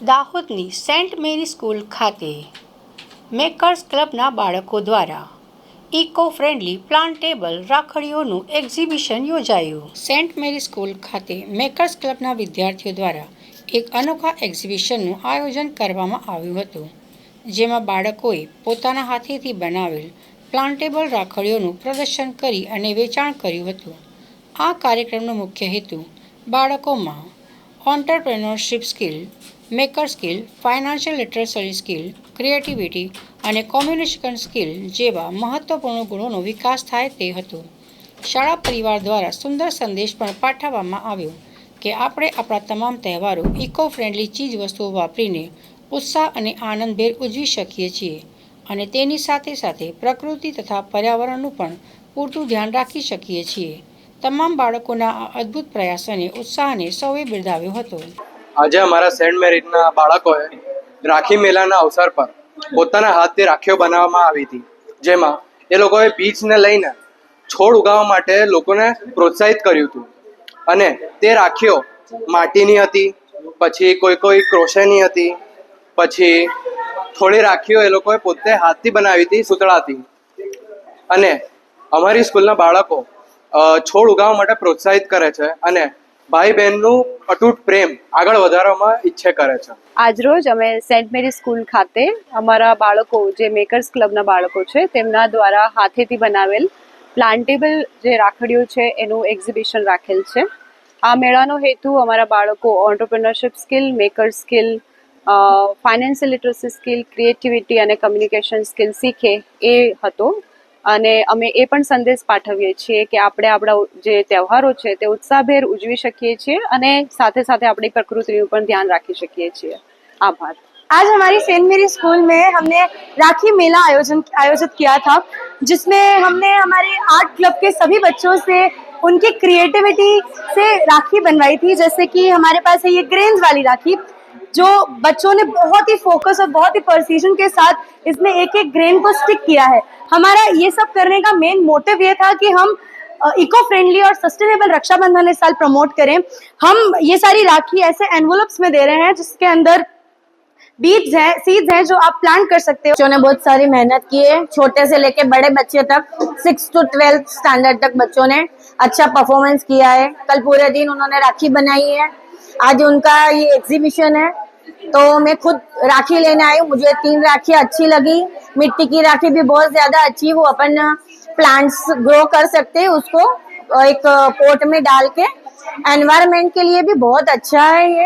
દાહોદની Saint મેરી school ખાતે makers ક્લબના બાળકો દ્વારા ઇકો ફ્રેન્ડલી પ્લાન્ટેબલ રાખડીઓનું એક્ઝિબિશન યોજાયું. સેન્ટ મેરી સ્કૂલ ખાતે મેકર્સ ક્લબના વિદ્યાર્થીઓ દ્વારા એક અનોખા એક્ઝિબિશનનું આયોજન કરવામાં આવ્યું હતું, જેમાં બાળકોએ પોતાના હાથેથી બનાવેલ પ્લાન્ટેબલ રાખડીઓનું પ્રદર્શન કરી અને વેચાણ કર્યું હતું. આ કાર્યક્રમનો મુખ્ય હેતુ બાળકોમાં entrepreneurship skill, maker skill, financial literacy skill, creativity અને કોમ્યુનિકેશન સ્કિલ જેવા મહત્વપૂર્ણ ગુણોનો વિકાસ થાય તે હતું. શાળા પરિવાર દ્વારા સુંદર સંદેશ પણ પાઠવવામાં આવ્યો કે આપણે આપણા તમામ તહેવારો ઇકો ફ્રેન્ડલી ચીજ વસ્તુઓ વાપરીને ઉત્સાહ અને આનંદભેર ઉજવી શકીએ છીએ અને તેની સાથે સાથે પ્રકૃતિ તથા પર્યાવરણનું પણ પૂરતું ધ્યાન રાખી શકીએ છીએ. તમામ બાળકોના આ અદ્ભુત પ્રયાસ અને ઉત્સાહને સૌએ બિરદાવ્યો હતો. આજે અમારા સેન્ટ મેરીના બાળકોએ રાખી મેળાના અવસર પર પોતાના હાથથી રાખીઓ બનાવવામાં આવી હતી, જેમાં એ લોકોએ બીજને લઈને છોડ ઉગાવવા માટે લોકોને પ્રોત્સાહિત કર્યું હતું. અને તે રાખીઓ માટીની હતી, પછી કોઈ ક્રોશેની હતી, પછી થોડી રાખીઓ એ લોકોએ પોતે હાથથી બનાવી હતી સૂતળાથી. અને અમારી સ્કૂલના બાળકો છોડ ઉગાવવા માટે પ્રોત્સાહિત કરે છે અને ભાઈ બહેનનું અતૂટ પ્રેમ આગળ વધારવામાં ઈચ્છે કરે છે. આજરોજ અમે સેન્ટ મેરી સ્કૂલ ખાતે અમારા બાળકો જે મેકર્સ ક્લબના બાળકો છે તેમના દ્વારા હાથેથી બનાવેલ પ્લાન્ટેબલ જે રાખડીઓ છે એનું એક્ઝિબિશન રાખેલ છે. આ મેળાનો હેતુ અમારા બાળકો entrepreneurship skill, maker skill, financial literacy skill, creativity અને કમ્યુનિકેશન સ્કિલ શીખે એ હતો. અને અમે એ પણ સંદેશ પાઠવીએ છીએ કે આપણે આપણા જે તહેવારો છે તે ઉત્સાહભેર ઉજવી શકીએ છીએ અને સાથે સાથે આપણી प्रकृतिનું પણ ધ્યાन રાખી શકીએ છીએ. आभार. आज हमारी सेंट मेरी स्कूल में हमने राखी मेला आयोजित किया था, जिसमें हमने हमारे आर्ट क्लब के सभी बच्चों से उनकी क्रिएटिविटी से राखी बनवाई थी. जैसे कि हमारे पास है ये ग्रेन्स वाली राखी, जो बच्चों ने बहुत ही फोकस और बहुत ही प्रिसीजन के साथ इसमें एक एक ग्रेन को स्टिक किया है. हमारा ये सब करने का मेन मोटिव ये था कि हम इको फ्रेंडली और सस्टेनेबल रक्षाबंधन इस साल प्रमोट करें. हम ये सारी राखी ऐसे एनवलप्स में दे रहे हैं जिसके अंदर बीज हैं, सीड्स हैं जो आप प्लांट कर सकते हो. बच्चों ने बहुत सारी मेहनत की है, छोटे से लेके बड़े बच्चे तक 6 to 12 स्टैंडर्ड तक बच्चों ने अच्छा परफॉर्मेंस किया है. कल पूरे दिन उन्होंने राखी बनाई है. आज उनका ये एग्जीबिशन है, तो मैं खुद राखी लेने आई हूँ. मुझे 3 राखी अच्छी लगी. मिट्टी की राखी भी बहुत ज्यादा अच्छी, वो अपन प्लांट्स ग्रो कर सकते हैं, उसको एक पोट में डाल के. एनवायरनमेंट के लिए भी बहुत अच्छा है ये.